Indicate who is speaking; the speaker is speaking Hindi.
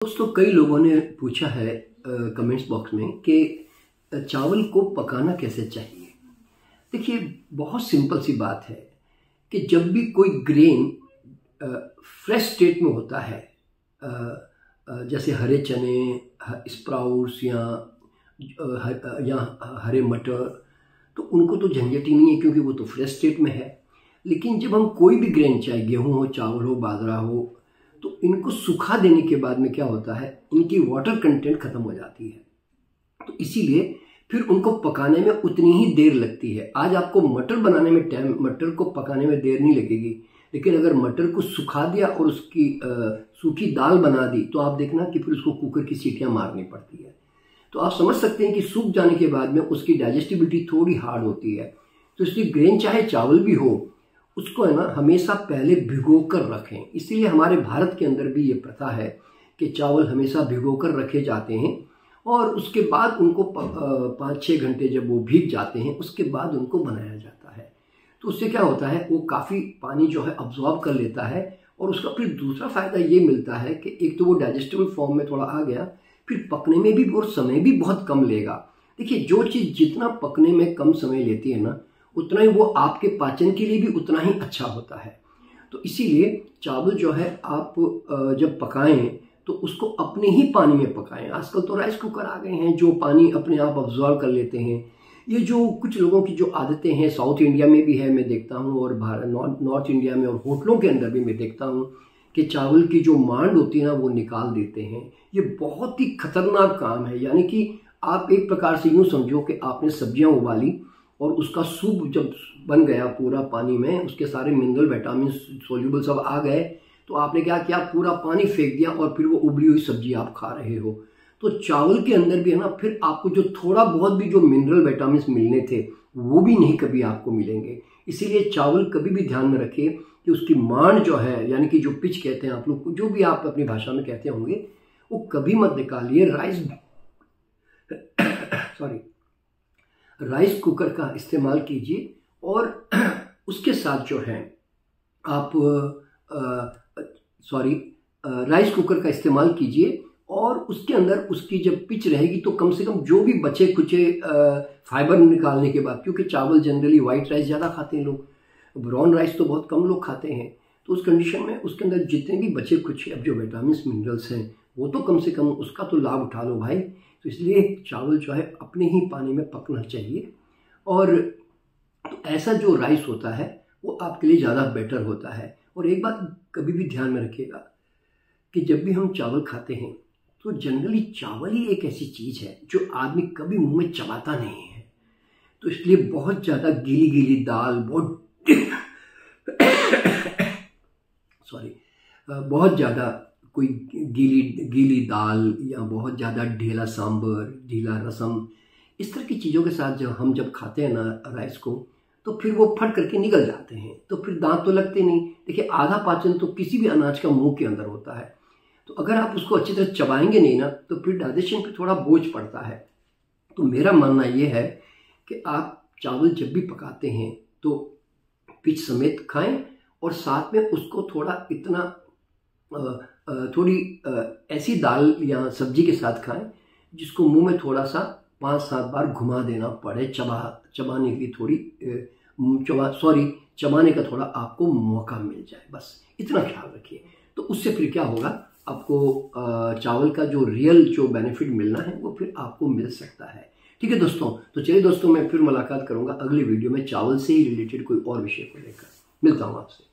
Speaker 1: दोस्तों, कई लोगों ने पूछा है कमेंट्स बॉक्स में कि चावल को पकाना कैसे चाहिए। देखिए, बहुत सिंपल सी बात है कि जब भी कोई ग्रेन फ्रेश स्टेट में होता है, जैसे हरे चने, स्प्राउट्स या हरे मटर, तो उनको तो झंझट ही नहीं है क्योंकि वो तो फ्रेश स्टेट में है। लेकिन जब हम कोई भी ग्रेन, चाहे गेहूं हो, चावल हो, बाजरा हो, तो इनको सुखा देने के बाद में क्या होता है, इनकी वाटर कंटेंट खत्म हो जाती है। तो इसीलिए फिर उनको पकाने में उतनी ही देर लगती है। आज आपको मटर बनाने में टाइम, मटर को पकाने में देर नहीं लगेगी, लेकिन अगर मटर को सुखा दिया और उसकी सूखी दाल बना दी तो आप देखना कि फिर उसको कुकर की सीटियां मारनी पड़ती है। तो आप समझ सकते हैं कि सूख जाने के बाद में उसकी डाइजेस्टिबिलिटी थोड़ी हार्ड होती है। तो इसलिए ग्रेन चाहे चावल भी हो, उसको है ना हमेशा पहले भिगो कर रखें। इसीलिए हमारे भारत के अंदर भी ये प्रथा है कि चावल हमेशा भिगो कर रखे जाते हैं और उसके बाद उनको 5-6 घंटे जब वो भीग जाते हैं उसके बाद उनको बनाया जाता है। तो उससे क्या होता है, वो काफ़ी पानी जो है अब्जॉर्ब कर लेता है और उसका फिर दूसरा फ़ायदा ये मिलता है कि एक तो वो डाइजेस्टेबल फॉर्म में थोड़ा आ गया, फिर पकने में भी और समय भी बहुत कम लेगा। देखिए, जो चीज़ जितना पकने में कम समय लेती है ना, उतना ही वो आपके पाचन के लिए भी उतना ही अच्छा होता है। तो इसीलिए चावल जो है आप जब पकाएं तो उसको अपने ही पानी में पकाएं। आजकल तो राइस कुकर आ गए हैं जो पानी अपने आप अब्जॉर्ब कर लेते हैं। ये जो कुछ लोगों की जो आदतें हैं, साउथ इंडिया में भी है, मैं देखता हूँ, और नॉर्थ इंडिया में और होटलों के अंदर भी मैं देखता हूँ कि चावल की जो मांड होती है ना वो निकाल देते हैं। ये बहुत ही खतरनाक काम है। यानी कि आप एक प्रकार से यूँ समझो कि आपने सब्जियाँ उबाली और उसका सूप जब बन गया पूरा पानी में, उसके सारे मिनरल, विटामिन, सोल्यूबल सब आ गए, तो आपने क्या किया, पूरा पानी फेंक दिया और फिर वो उबली हुई सब्जी आप खा रहे हो। तो चावल के अंदर भी है ना, फिर आपको जो थोड़ा बहुत भी जो मिनरल विटामिन मिलने थे वो भी नहीं कभी आपको मिलेंगे। इसीलिए चावल कभी भी ध्यान में रखिए कि उसकी मांड जो है, यानी कि जो पिच कहते हैं आप लोग, जो भी आप अपनी भाषा में कहते होंगे, वो कभी मत निकालिए। राइस कुकर का इस्तेमाल कीजिए और उसके साथ जो है आप राइस कुकर का इस्तेमाल कीजिए और उसके अंदर उसकी जब पिच रहेगी तो कम से कम जो भी बचे कुचे फाइबर निकालने के बाद, क्योंकि चावल जनरली वाइट राइस ज़्यादा खाते हैं लोग, ब्राउन राइस तो बहुत कम लोग खाते हैं, तो उस कंडीशन में उसके अंदर जितने भी बचे कुछ अब जो विटामिन मिनरल्स हैं वो तो कम से कम उसका तो लाभ उठा लो भाई। तो इसलिए चावल जो है अपने ही पानी में पकना चाहिए और तो ऐसा जो राइस होता है वो आपके लिए ज़्यादा बेटर होता है। और एक बात कभी भी ध्यान में रखिएगा कि जब भी हम चावल खाते हैं तो जनरली चावल ही एक ऐसी चीज़ है जो आदमी कभी मुंह में चबाता नहीं है। तो इसलिए बहुत ज़्यादा गीली गीली दाल, बहुत ज़्यादा कोई गीली दाल या बहुत ज़्यादा ढीला सांभर, ढीला रसम, इस तरह की चीज़ों के साथ जब खाते हैं ना राइस को, तो फिर वो फट करके निकल जाते हैं, तो फिर दांत तो लगते नहीं। देखिए, आधा पाचन तो किसी भी अनाज का मुंह के अंदर होता है, तो अगर आप उसको अच्छी तरह चबाएंगे नहीं ना तो फिर डाइजेशन पे थोड़ा बोझ पड़ता है। तो मेरा मानना ये है कि आप चावल जब भी पकाते हैं तो पिच समेत खाएं और साथ में उसको थोड़ा इतना थोड़ी ऐसी दाल या सब्जी के साथ खाएं जिसको मुंह में थोड़ा सा 5-7 बार घुमा देना पड़े, चबाने की थोड़ी चबाने का थोड़ा आपको मौका मिल जाए, बस इतना ख्याल रखिए। तो उससे फिर क्या होगा, आपको चावल का जो रियल जो बेनिफिट मिलना है वो फिर आपको मिल सकता है। ठीक है दोस्तों, तो चलिए दोस्तों, मैं फिर मुलाकात करूंगा अगले वीडियो में चावल से ही रिलेटेड कोई और विषय को लेकर। मिलता हूँ आपसे।